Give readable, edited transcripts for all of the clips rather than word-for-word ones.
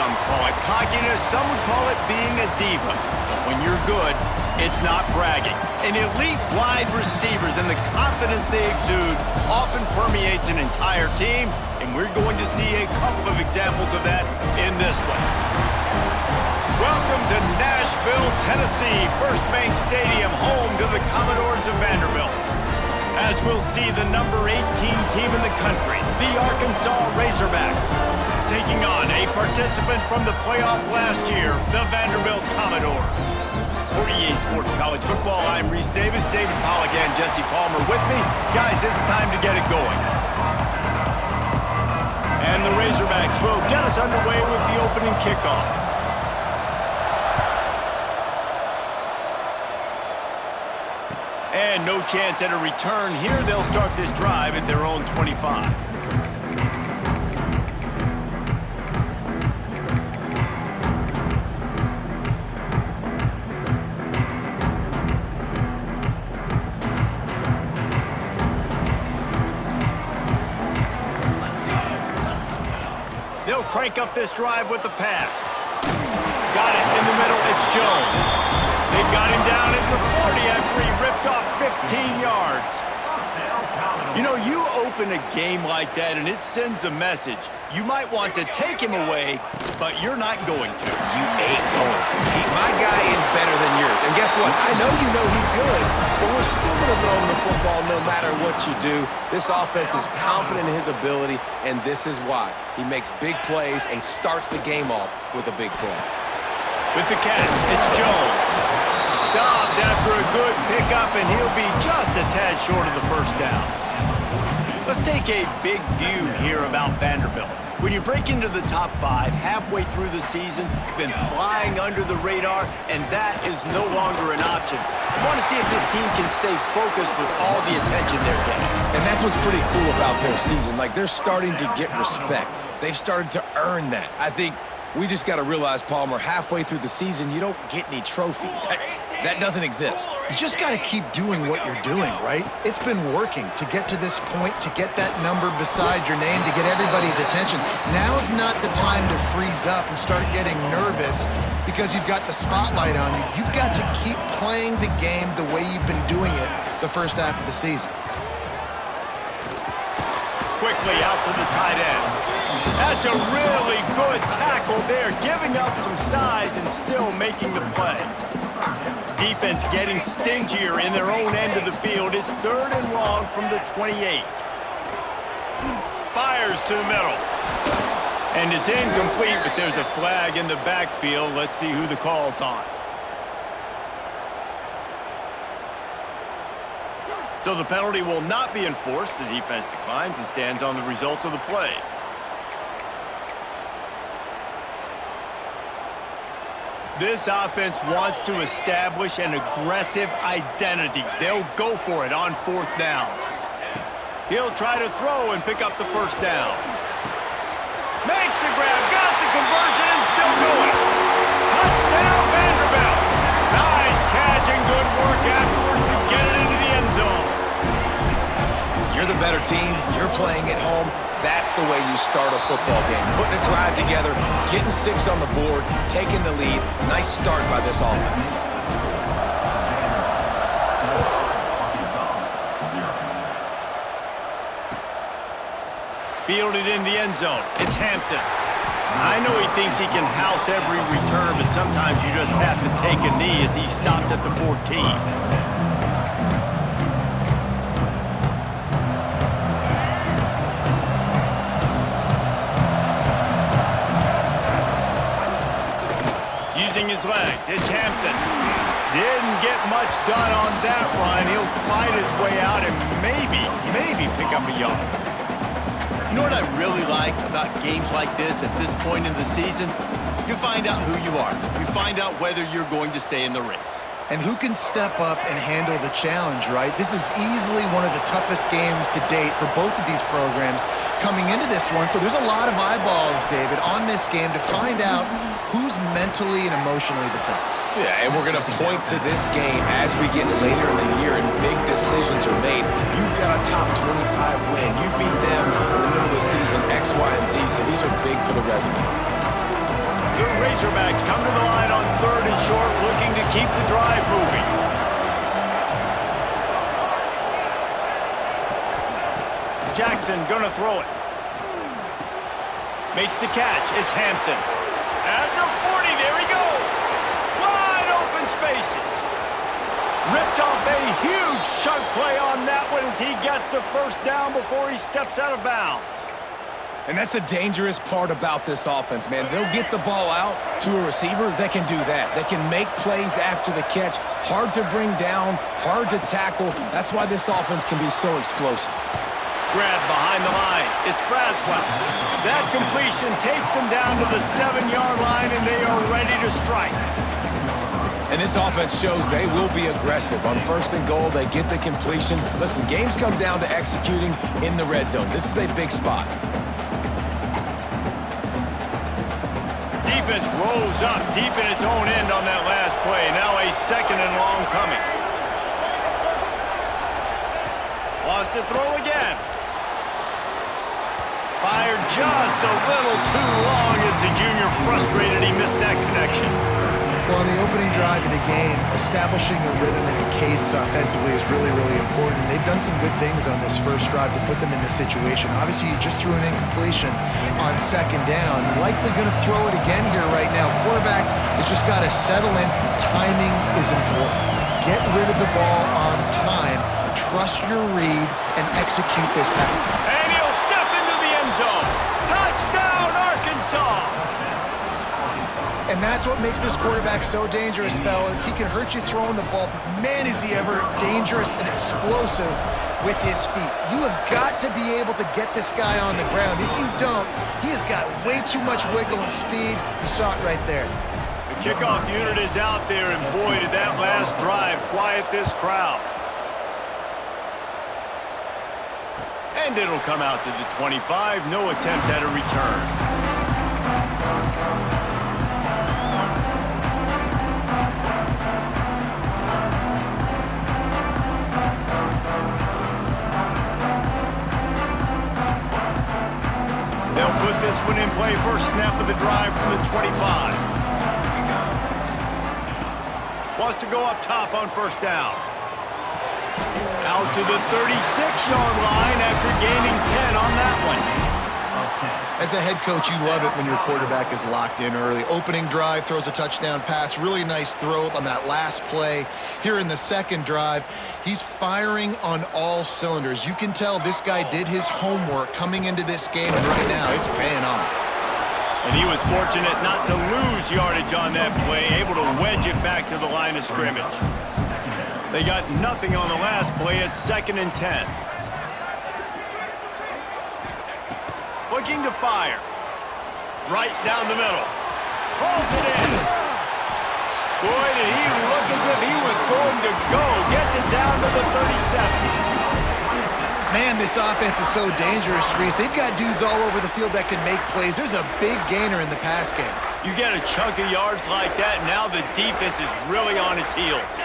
Some call it cockiness, some would call it being a diva. But when you're good, it's not bragging. And elite wide receivers and the confidence they exude often permeates an entire team, and we're going to see a couple of examples of that in this one. Welcome to Nashville, Tennessee, First Bank Stadium, home to the Commodores of Vanderbilt. As we'll see the number 18 team in the country, the Arkansas Razorbacks, taking on a participant from the playoff last year, the Vanderbilt Commodores. For EA Sports College Football, I'm Reese Davis, David Pollack and Jesse Palmer with me. Guys, it's time to get it going. And the Razorbacks will get us underway with the opening kickoff. And no chance at a return here. They'll start this drive at their own 25. They'll crank up this drive with the pass. Got it in the middle. It's Jones. They've got him down at the 40 after he ripped off 15 yards. You know, you open a game like that and it sends a message. You might want to take him away, but you're not going to. You ain't going to. My guy is better than yours. And guess what? I know you know he's good, but we're still going to throw him the football no matter what you do. This offense is confident in his ability, and this is why. He makes big plays and starts the game off with a big play. With the catch, it's Jones. Stopped after a good pickup, and he'll be just a tad short of the first down. Let's take a big view here about Vanderbilt. When you break into the top 5 halfway through the season, been flying under the radar, and that is no longer an option. You want to see if this team can stay focused with all the attention they're getting. And that's what's pretty cool about their season. Like, they're starting to get respect. They've started to earn that. I think we just got to realize, Palmer, halfway through the season, you don't get any trophies. That doesn't exist. You just got to keep doing what you're doing, right? It's been working to get to this point, to get that number beside your name, to get everybody's attention. Now's not the time to freeze up and start getting nervous because you've got the spotlight on you. You've got to keep playing the game the way you've been doing it the first half of the season. Quickly out to the tight end. That's a really good tackle there, giving up some size and still making the play. Defense getting stingier in their own end of the field. It's 3rd and long from the 28. Fires to the middle. And it's incomplete, but there's a flag in the backfield. Let's see who the call's on. So the penalty will not be enforced. The defense declines and stands on the result of the play. This offense wants to establish an aggressive identity. They'll go for it on 4th down. He'll try to throw and pick up the first down. Makes the grab, got the conversion, and still going. Touchdown, Vanderbilt. Nice catch and good work afterwards to get it into the end zone. You're the better team. You're playing at home. That's the way you start a football game. Putting a drive together, getting 6 on the board, taking the lead. Nice start by this offense. Fielded in the end zone. It's Hampton. I know he thinks he can house every return, but sometimes you just have to take a knee as he stopped at the 14. Using his legs, it's Hampton. Didn't get much done on that run. He'll fight his way out and maybe pick up a yard. You know what I really like about games like this at this point in the season? You find out who you are. You find out whether you're going to stay in the race. And who can step up and handle the challenge, right? This is easily one of the toughest games to date for both of these programs coming into this one. So there's a lot of eyeballs, David, on this game to find out who's mentally and emotionally the toughest. Yeah, and we're going to point to this game as we get later in the year and big decisions are made. You've got a top 25 win. You beat them in the middle of the season, X, Y, and Z, so these are big for the resume. Razorbacks come to the line on 3rd and short, looking to keep the drive moving. Jackson gonna throw it. Makes the catch. It's Hampton. At the 40, there he goes. Wide open spaces. Ripped off a huge chunk play on that one as he gets the first down before he steps out of bounds. And that's the dangerous part about this offense, man. They'll get the ball out to a receiver that can do that. They can make plays after the catch. Hard to bring down, hard to tackle. That's why this offense can be so explosive. Grab behind the line. It's Braswell. That completion takes them down to the 7-yard line, and they are ready to strike. And this offense shows they will be aggressive. On 1st and goal, they get the completion. Listen, games come down to executing in the red zone. This is a big spot. Defense rolls up deep in its own end on that last play. Now a 2nd and long coming. Lost to throw again. Fired just a little too long as the junior frustrated he missed that connection. Well, on the opening drive of the game, establishing a rhythm and a cadence offensively is really, really important. They've done some good things on this first drive to put them in this situation. Obviously, you just threw an incompletion on 2nd down. Likely going to throw it again here right now. Quarterback has just got to settle in. Timing is important. Get rid of the ball on time. Trust your read and execute this pass. And he'll step into the end zone. Touchdown, Arkansas! And that's what makes this quarterback so dangerous, fellas. He can hurt you throwing the ball, but man, is he ever dangerous and explosive with his feet. You have got to be able to get this guy on the ground. If you don't, he has got way too much wiggle and speed. You saw it right there. The kickoff unit is out there, and boy, did that last drive quiet this crowd. And it'll come out to the 25. No attempt at a return. They'll put this one in play. First snap of the drive from the 25. Wants to go up top on 1st down. Out to the 36-yard line after gaining 10 on that one. As a head coach, you love it when your quarterback is locked in early. Opening drive, throws a touchdown pass. Really nice throw on that last play. Here in the 2nd drive, he's firing on all cylinders. You can tell this guy did his homework coming into this game, and right now it's paying off. And he was fortunate not to lose yardage on that play, able to wedge it back to the line of scrimmage. They got nothing on the last play. It's 2nd and 10. Looking to fire. Right down the middle. Pulls it in. Boy, did he look as if he was going to go. Gets it down to the 37. Man, this offense is so dangerous, Reese. They've got dudes all over the field that can make plays. There's a big gainer in the pass game. You get a chunk of yards like that, now the defense is really on its heels.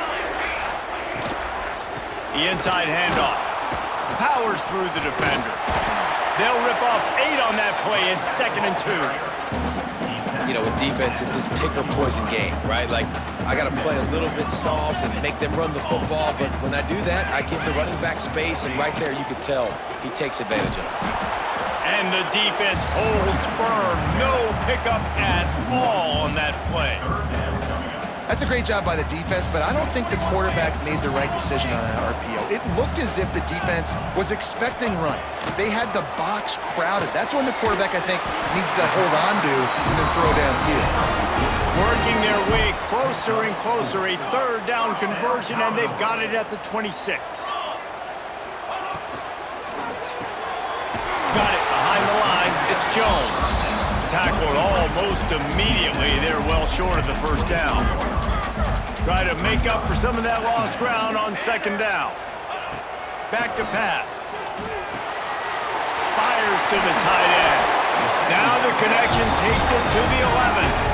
The inside handoff. Powers through the defender. They'll rip off 8 on that play. It's 2nd and 2. You know, with defense, it's this pick or poison game, right? Like, I got to play a little bit soft and make them run the football, but when I do that, I give the running back space, and right there you can tell he takes advantage of it. And the defense holds firm. No pickup at all on that play. That's a great job by the defense, but I don't think the quarterback made the right decision on that RPO. It looked as if the defense was expecting run. They had the box crowded. That's when the quarterback, I think, needs to hold on to and then throw downfield. Working their way closer and closer. A 3rd down conversion, and they've got it at the 26. Got it behind the line. It's Jones. Tackled almost immediately. They're well short of the 1st down. Try to make up for some of that lost ground on 2nd down. Back to pass. Fires to the tight end. Now the connection takes it to the 11.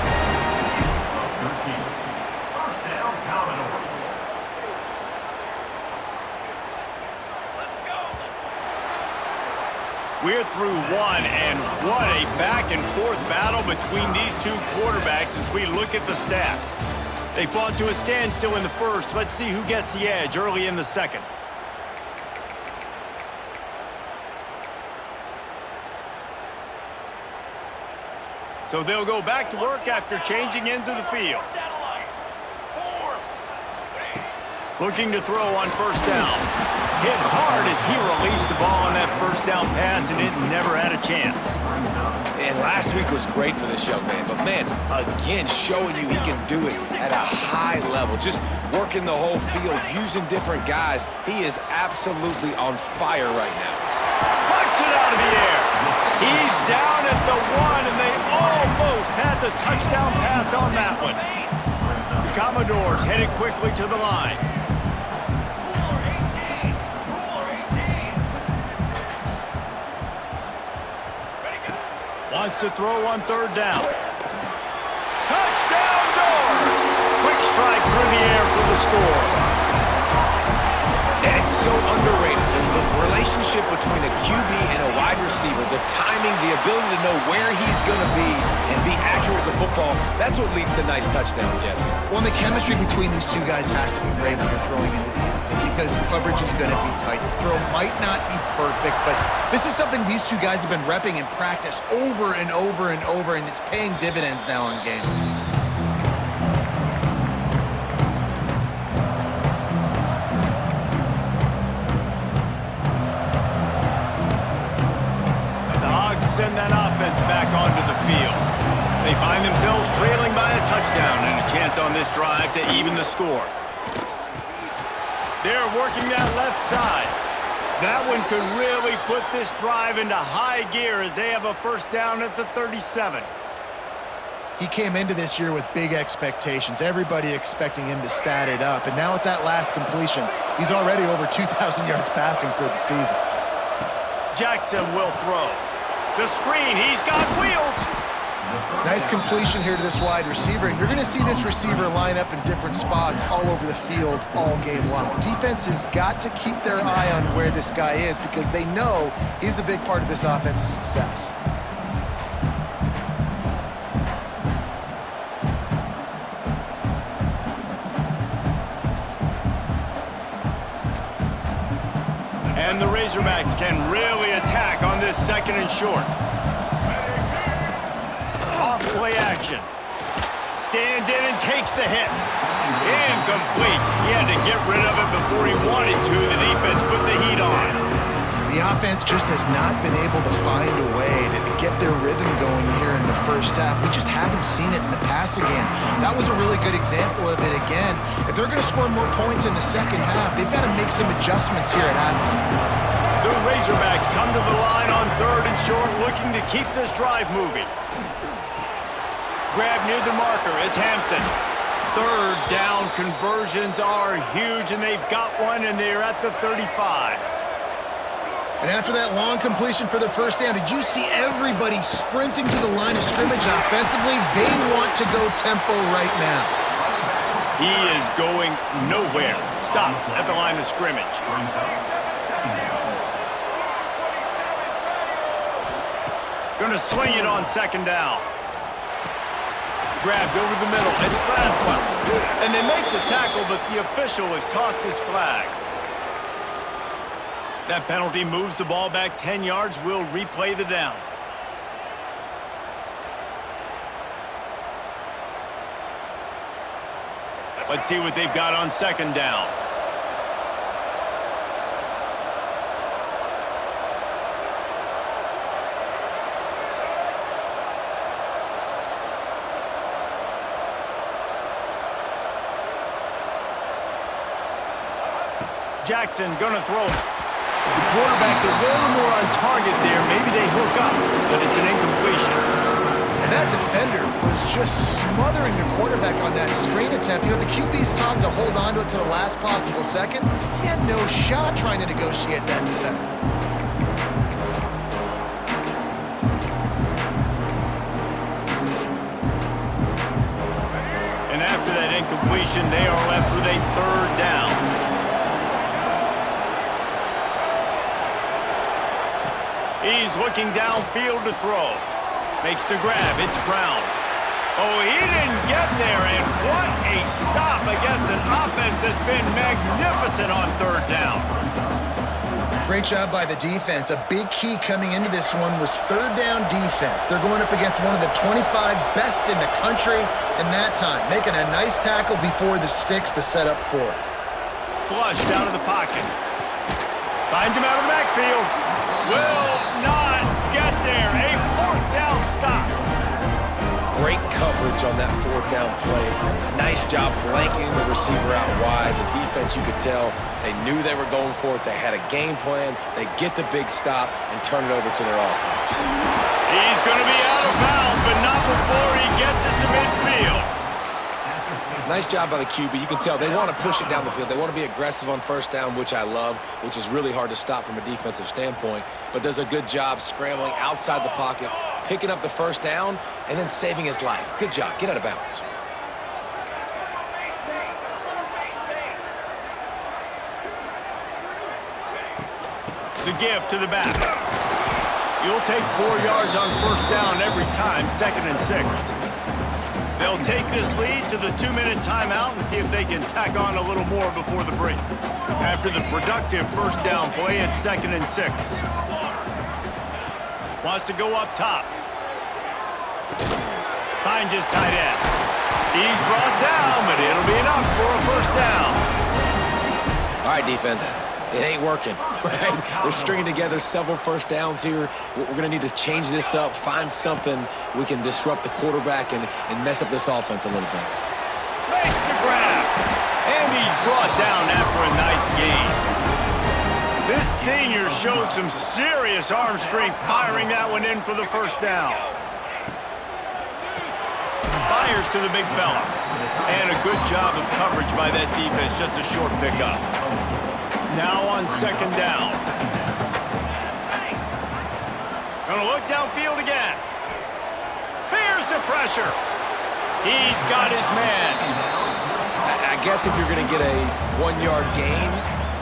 We're through one, and what a back-and-forth battle between these two quarterbacks as we look at the stats. They fought to a standstill in the first. Let's see who gets the edge early in the second. So they'll go back to work after changing into the field. Looking to throw on first down. Hit hard as he released the ball on that first down pass, and it never had a chance. And last week was great for this young man, but man, again, showing you he can do it at a high level. Just working the whole field, using different guys. He is absolutely on fire right now. Puts it out of the air. He's down at the 1, and they almost had the touchdown pass on that one. The Commodores headed quickly to the line. Wants to throw on third down. Touchdown Doors! Quick strike through the air for the score. And it's so underrated. The relationship between a QB and a wide receiver, the timing, the ability to know where he's going to be and be accurate with the football, that's what leads to nice touchdowns, Jesse. Well, the chemistry between these two guys has to be great when you're throwing into the end zone because coverage is going to be tight. The throw might not be perfect, but this is something these two guys have been repping in practice over and over and over, and it's paying dividends now in game. Send that offense back onto the field. They find themselves trailing by a touchdown and a chance on this drive to even the score. They're working that left side. That one could really put this drive into high gear as they have a first down at the 37. He came into this year with big expectations. Everybody expecting him to stat it up. And now with that last completion, he's already over 2,000 yards passing for the season. Jackson will throw. The screen, he's got wheels. Nice completion here to this wide receiver, and you're going to see this receiver line up in different spots all over the field all game long. Defense has got to keep their eye on where this guy is because they know he's a big part of this offense's success. And the Razorbacks can really attack on this second and short. Off play action. Stands in and takes the hit. Incomplete. He had to get rid of it before he wanted to. The defense put the heat on. The offense just has not been able to find a way to get their rhythm going here in the first half. We just haven't seen it in the passing game. That was a really good example of it again. If they're going to score more points in the second half, they've got to make some adjustments here at halftime. The Razorbacks come to the line on third and short, looking to keep this drive moving. Grab near the marker is Hampton. Third down conversions are huge, and they've got one, and they're at the 35. And after that long completion for the first down, did you see everybody sprinting to the line of scrimmage offensively? They want to go tempo right now. He is going nowhere. Stop at the line of scrimmage. Going to swing it on second down. Grabbed over the middle. It's Braswell. And they make the tackle, but the official has tossed his flag. That penalty moves the ball back 10 yards. We'll replay the down. Let's see what they've got on second down. Jackson gonna throw it. If the quarterback's a little more on target there, maybe they hook up, but it's an incompletion. And that defender was just smothering the quarterback on that screen attempt. You know, the QB's taught to hold on to it to the last possible second. He had no shot trying to negotiate that defender. And after that incompletion, they are left with a third down. He's looking downfield to throw. Makes the grab. It's Brown. Oh, he didn't get there, and what a stop against an offense that's been magnificent on third down. Great job by the defense. A big key coming into this one was third down defense. They're going up against one of the 25 best in the country in that time, making a nice tackle before the sticks to set up fourth. Flushed out of the pocket. Finds him out of the backfield. Will not get there. A fourth down stop. Great coverage on that fourth down play. Nice job blanketing the receiver out wide. The defense, you could tell, they knew they were going for it. They had a game plan. They get the big stop and turn it over to their offense. He's going to be out of bounds, but not before he gets it to midfield. Nice job by the QB. You can tell they want to push it down the field. They want to be aggressive on first down, which I love, which is really hard to stop from a defensive standpoint, but does a good job scrambling outside the pocket, picking up the first down, and then saving his life. Good job. Get out of bounds. The give to the back. You'll take 4 yards on first down every time, 2nd and 6. They'll take this lead to the 2-minute timeout and see if they can tack on a little more before the break. After the productive first down play, it's 2nd and 6. Wants to go up top. Finds his tight end. He's brought down, but it'll be enough for a first down. All right, defense. It ain't working, right? They're stringing together several first downs here. We're going to need to change this up, find something we can disrupt the quarterback and mess up this offense a little bit. Makes the grab. And he's brought down after a nice gain. This senior showed some serious arm strength firing that one in for the first down. Fires to the big fella. And a good job of coverage by that defense, just a short pickup. Now on 2nd down. Gonna look downfield again. Here's the pressure. He's got his man. I guess if you're going to get a 1-yard gain,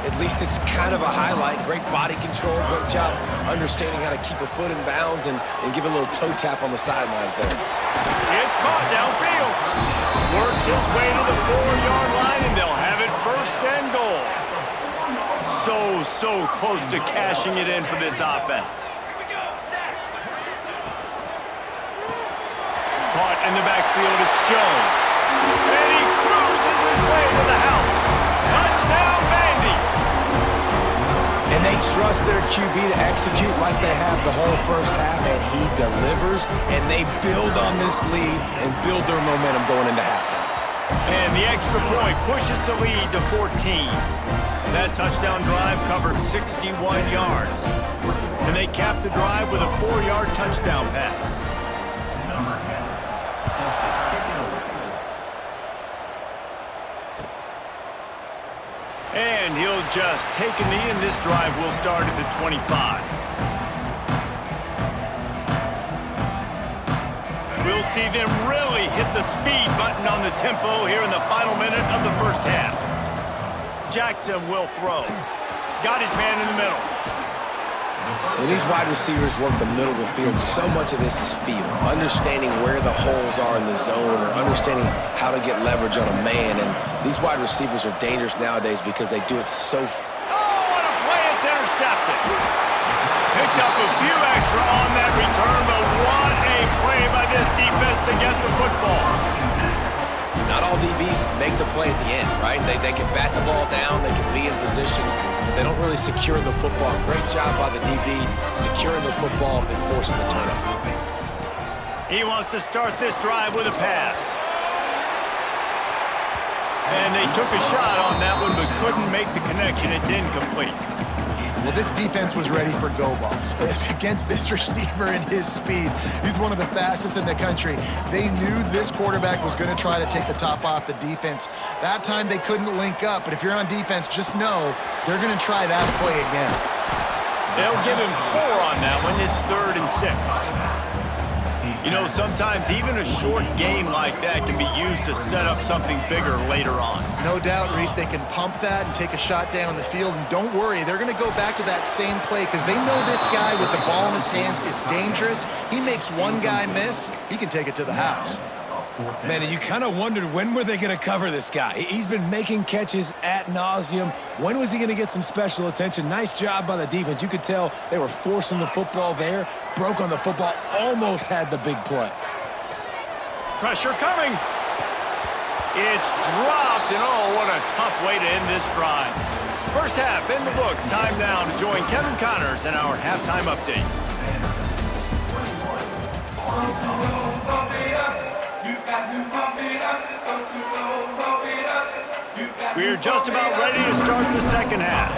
at least it's kind of a highlight. Great body control, great job understanding how to keep a foot in bounds and give a little toe tap on the sidelines there. It's caught downfield. Works his way to the 4-yard line, and they'll have it 1st and goal. So close to cashing it in for this offense. Caught in the backfield, it's Jones. And he cruises his way to the house. Touchdown, Vandy. And they trust their QB to execute like they have the whole first half, and he delivers, and they build on this lead and build their momentum going into halftime. And the extra point pushes the lead to 14. That touchdown drive covered 61 yards. And they capped the drive with a 4-yard touchdown pass. And he'll just take a knee, and this drive will start at the 25. We'll see them really hit the speed button on the tempo here in the final minute of the first half. Jackson will throw. Got his man in the middle. When these wide receivers work the middle of the field, so much of this is feel. Understanding where the holes are in the zone or understanding how to get leverage on a man. And these wide receivers are dangerous nowadays because they do it so Oh, what a play. It's intercepted. Picked up a few extra on that return, but what a play by this defense to get the football. Not all DBs make the play at the end, right? They can bat the ball down, they can be in position, but they don't really secure the football. Great job by the DB securing the football and forcing the turnover. He wants to start this drive with a pass. And they took a shot on that one, but couldn't make the connection. It's incomplete. Well, this defense was ready for go balls against this receiver and his speed. He's one of the fastest in the country. They knew this quarterback was going to try to take the top off the defense. That time they couldn't link up, but if you're on defense, just know they're going to try that play again. They'll give him 4 on that one. It's 3rd and 6. You know, sometimes even a short game like that can be used to set up something bigger later on. No doubt, Reese, they can pump that and take a shot down the field. And don't worry, they're going to go back to that same play because they know this guy with the ball in his hands is dangerous. He makes one guy miss, he can take it to the house. Man, and you kind of wondered when were they going to cover this guy. He's been making catches ad nauseum. When was he going to get some special attention? Nice job by the defense. You could tell they were forcing the football there, broke on the football, almost had the big play. Pressure coming. It's dropped, and oh, what a tough way to end this drive. First half in the books. Time now to join Kevin Connors in our halftime update. We're just about ready to start the second half.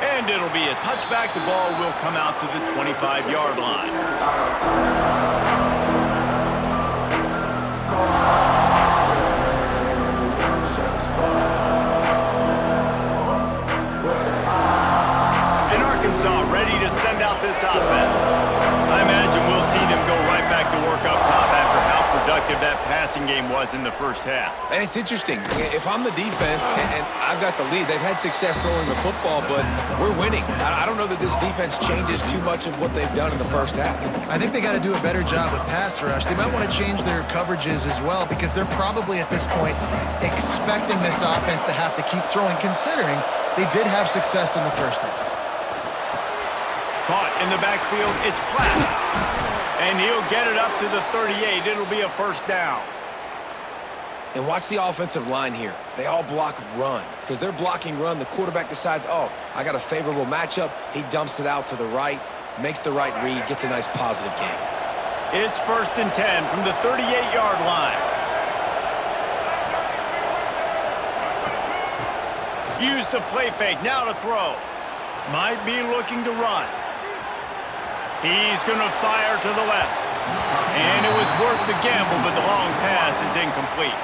And it'll be a touchback. The ball will come out to the 25-yard line. Arkansas ready to send out this offense. I imagine we'll see them go right back to work up top after how productive that passing game was in the first half. And it's interesting. If I'm the defense and I've got the lead, they've had success throwing the football, but we're winning. I don't know that this defense changes too much of what they've done in the first half. I think they got to do a better job with pass rush. They might want to change their coverages as well because they're probably at this point expecting this offense to have to keep throwing, considering they did have success in the first half. Caught in the backfield, it's Platt. And he'll get it up to the 38. It'll be a first down. And watch the offensive line here. They all block run. Because they're blocking run, the quarterback decides, oh, I got a favorable matchup. He dumps it out to the right, makes the right read, gets a nice positive gain. It's 1st and 10 from the 38-yard line. Use the play fake, now to throw. Might be looking to run. He's going to fire to the left. And it was worth the gamble, but the long pass is incomplete.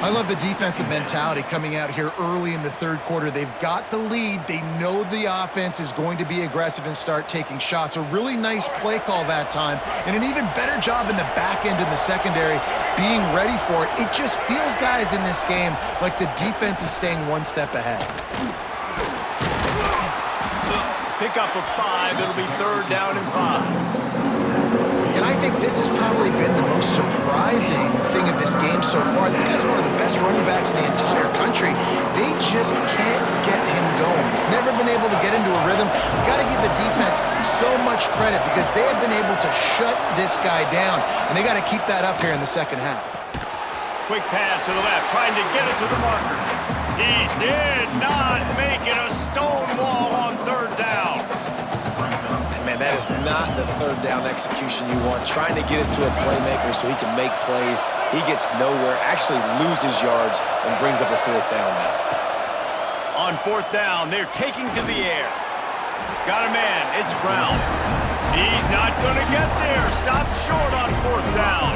I love the defensive mentality coming out here early in the third quarter. They've got the lead. They know the offense is going to be aggressive and start taking shots. A really nice play call that time, and an even better job in the back end in the secondary being ready for it. It just feels, guys, in this game like the defense is staying one step ahead. Pickup of 5. It'll be 3rd down and 5. And I think this has probably been the most surprising thing of this game so far. This guy's one of the best running backs in the entire country. They just can't get him going. He's never been able to get into a rhythm. You got to give the defense so much credit because they have been able to shut this guy down, and they got to keep that up here in the second half. Quick pass to the left, trying to get it to the marker. He did not make it. A stone wall on 3rd down. Man, that is not the 3rd down execution you want. Trying to get it to a playmaker so he can make plays. He gets nowhere, actually loses yards, and brings up a 4th down now. On 4th down, they're taking to the air. Got a man, it's Brown. He's not going to get there. Stopped short on 4th down.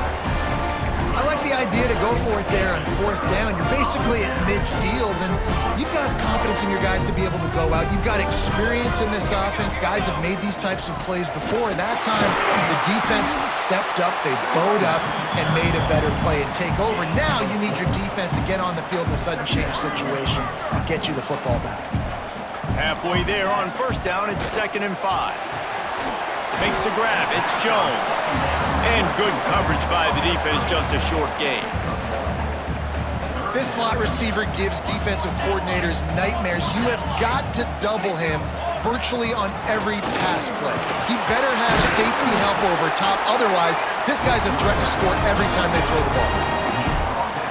I like the idea to go for it there on 4th down. You're basically at midfield, and you've got to have confidence in your guys to be able to go out. You've got experience in this offense. Guys have made these types of plays before. That time, the defense stepped up, they bowed up, and made a better play and take over. Now you need your defense to get on the field in a sudden change situation and get you the football back. Halfway there on 1st down, it's 2nd and 5. Makes the grab, it's Jones. And good coverage by the defense, just a short gain. This slot receiver gives defensive coordinators nightmares. You have got to double him virtually on every pass play. He better have safety help over top. Otherwise, this guy's a threat to score every time they throw the ball.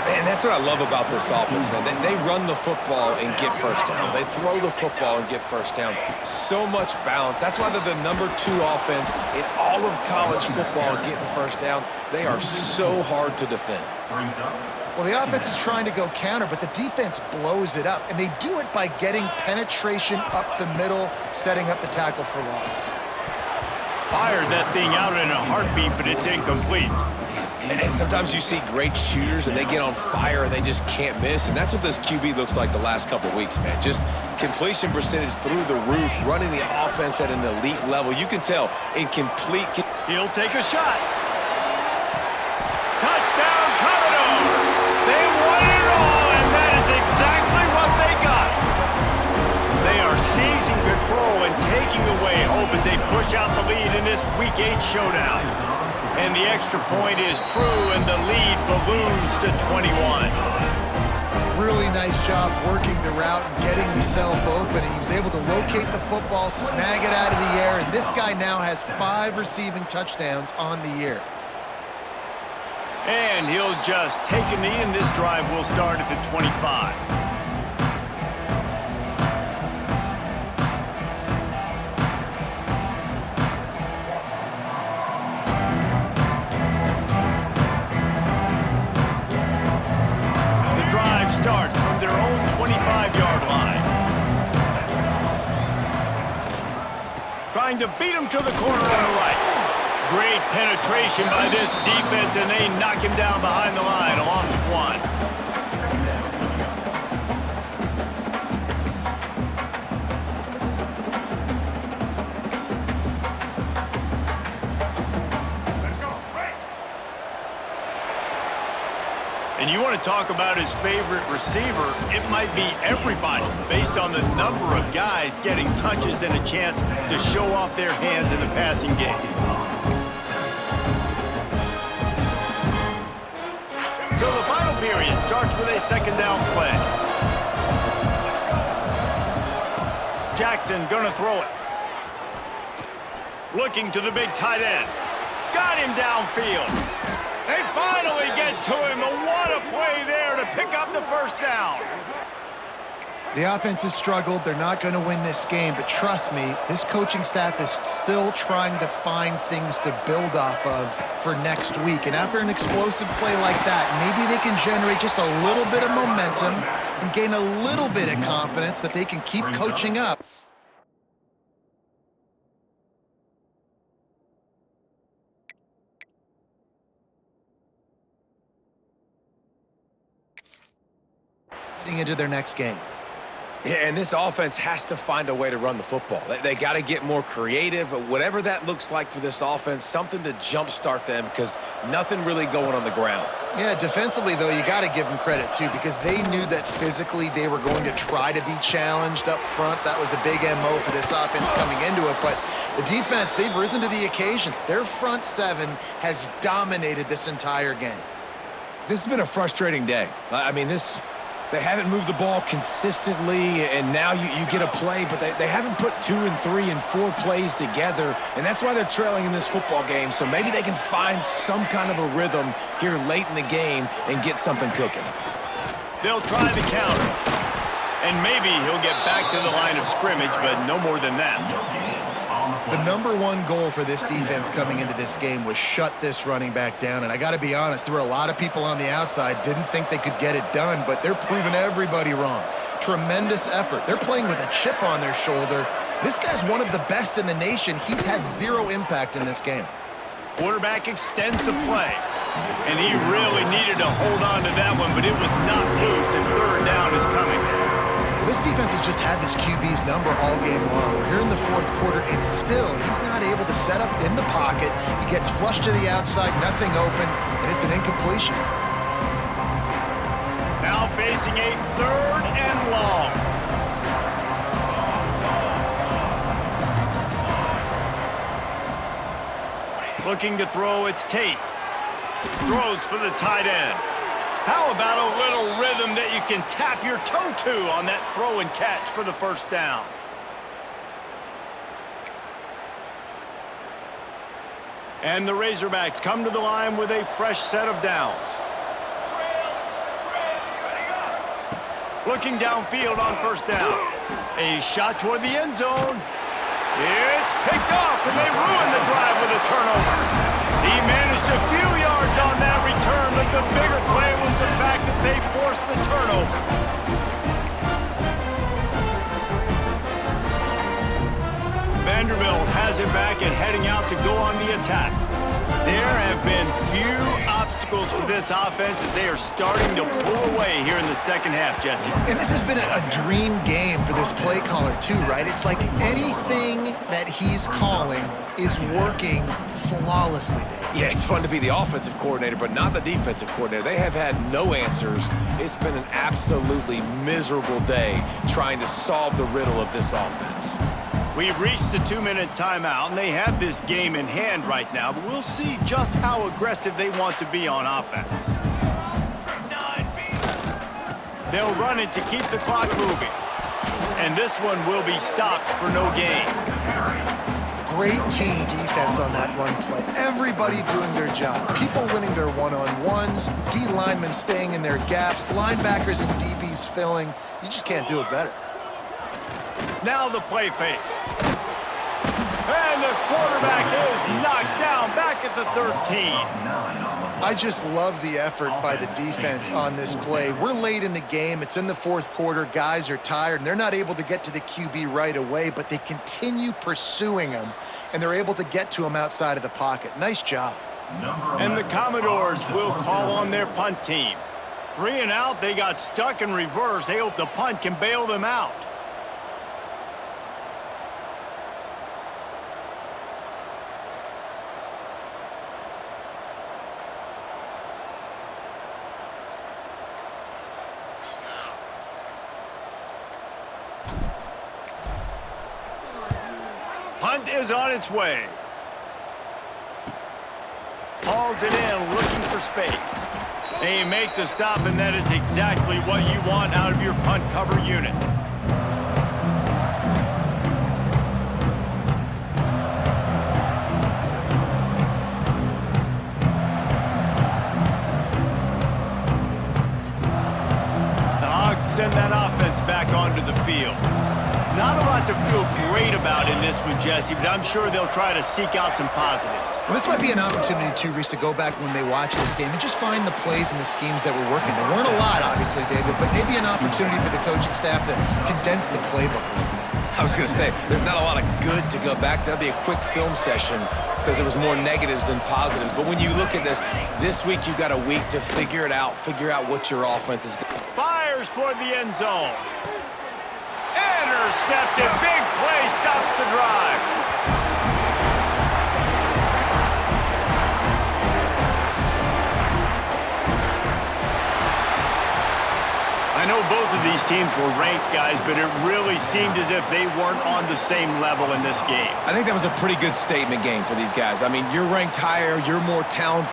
Man, that's what I love about this offense, man. They run the football and get 1st downs. They throw the football and get 1st downs. So much balance. That's why they're the #2 offense in all of college football getting 1st downs. They are so hard to defend. Well, the offense is trying to go counter, but the defense blows it up, and they do it by getting penetration up the middle, setting up the tackle for loss. Fired that thing out in a heartbeat, but it's incomplete. And sometimes you see great shooters, and they get on fire, and they just can't miss. And that's what this QB looks like the last couple of weeks, man. Just completion percentage through the roof, running the offense at an elite level. You can tell in complete... He'll take a shot. Touchdown, Commodores! They won it all, and that is exactly what they got. They are seizing control and taking away hope as they push out the lead in this Week 8 showdown. And the extra point is true, and the lead balloons to 21. Really nice job working the route and getting himself open. He was able to locate the football, snag it out of the air, and this guy now has 5 receiving touchdowns on the year. And he'll just take a knee, and this drive will start at the 25. Starts from their own 25-yard line. Trying to beat him to the corner on the right. Great penetration by this defense, and they knock him down behind the line. A loss of 1. And you want to talk about his favorite receiver, it might be everybody based on the number of guys getting touches and a chance to show off their hands in the passing game. So the final period starts with a second down play. Jackson gonna throw it. Looking to the big tight end. Got him downfield. They finally get to him, and what a play there to pick up the first down. The offense has struggled. They're not going to win this game, but trust me, this coaching staff is still trying to find things to build off of for next week. And after an explosive play like that, maybe they can generate just a little bit of momentum and gain a little bit of confidence that they can keep coaching up. Into their next game. Yeah, and this offense has to find a way to run the football. They got to get more creative, whatever that looks like for this offense, something to jumpstart them because nothing really going on the ground. Yeah, defensively, though, you got to give them credit, too, because they knew that physically they were going to try to be challenged up front. That was a big MO for this offense coming into it. But the defense, they've risen to the occasion. Their front seven has dominated this entire game. This has been a frustrating day. I mean, they haven't moved the ball consistently, and now you get a play, but they haven't put 2 and 3 and 4 plays together, and that's why they're trailing in this football game. So maybe they can find some kind of a rhythm here late in the game and get something cooking. They'll try the counter, and maybe he'll get back to the line of scrimmage, but no more than that. The number one goal for this defense coming into this game was shut this running back down. And I got to be honest, there were a lot of people on the outside didn't think they could get it done, but they're proving everybody wrong. Tremendous effort. They're playing with a chip on their shoulder. This guy's one of the best in the nation. He's had 0 impact in this game. Quarterback extends the play, and he really needed to hold on to that one, but it was not loose, and third down is coming. This defense has just had this QB's number all game long. We're here in the fourth quarter, and still, he's not able to set up in the pocket. He gets flushed to the outside, nothing open, and it's an incompletion. Now facing a third and long. Looking to throw, it's Tate. Throws for the tight end. How about a little rhythm that you can tap your toe to on that throw and catch for the first down? And the Razorbacks come to the line with a fresh set of downs. Looking downfield on first down. A shot toward the end zone. It's picked off, and they ruin the drive with a turnover. He managed a few yards on that return, but the bigger play was the fact that they forced the turnover. Vanderbilt has it back and heading out to go on the attack. There have been few obstacles for this offense as they are starting to pull away here in the second half, Jesse. And this has been a dream game for this play caller too, right? It's like anything that he's calling is working flawlessly. Yeah, it's fun to be the offensive coordinator, but not the defensive coordinator. They have had no answers. It's been an absolutely miserable day trying to solve the riddle of this offense. We've reached the 2-minute timeout, and they have this game in hand right now, but we'll see just how aggressive they want to be on offense. They'll run it to keep the clock moving. And this one will be stopped for no gain. Great team defense on that run play. Everybody doing their job. People winning their one-on-ones, D linemen staying in their gaps, linebackers and DBs filling. You just can't do it better. Now the play fake. And the quarterback is knocked down back at the 13. I just love the effort by the defense on this play. We're late in the game. It's in the fourth quarter. Guys are tired, and they're not able to get to the QB right away, but they continue pursuing him, and they're able to get to him outside of the pocket. Nice job. And the Commodores will call on their punt team. 3 and out, they got stuck in reverse. They hope the punt can bail them out. Punt is on its way. Hauls it in, looking for space. They make the stop, and that is exactly what you want out of your punt cover unit. The Hogs send that offense back onto the field. Not a lot to feel great about in this one, Jesse, but I'm sure they'll try to seek out some positives. Well, this might be an opportunity, too, Reese, to go back when they watch this game and just find the plays and the schemes that were working. There weren't a lot, obviously, David, but maybe an opportunity for the coaching staff to condense the playbook a little bit. I was going to say, there's not a lot of good to go back to. That'll be a quick film session because there was more negatives than positives. But when you look at this week you got a week to figure it out, figure out what your offense is going to do. Fires toward the end zone. Intercepted. Big play stops the drive. I know both of these teams were ranked, guys, but it really seemed as if they weren't on the same level in this game. I think that was a pretty good statement game for these guys. I mean, you're ranked higher, you're more talented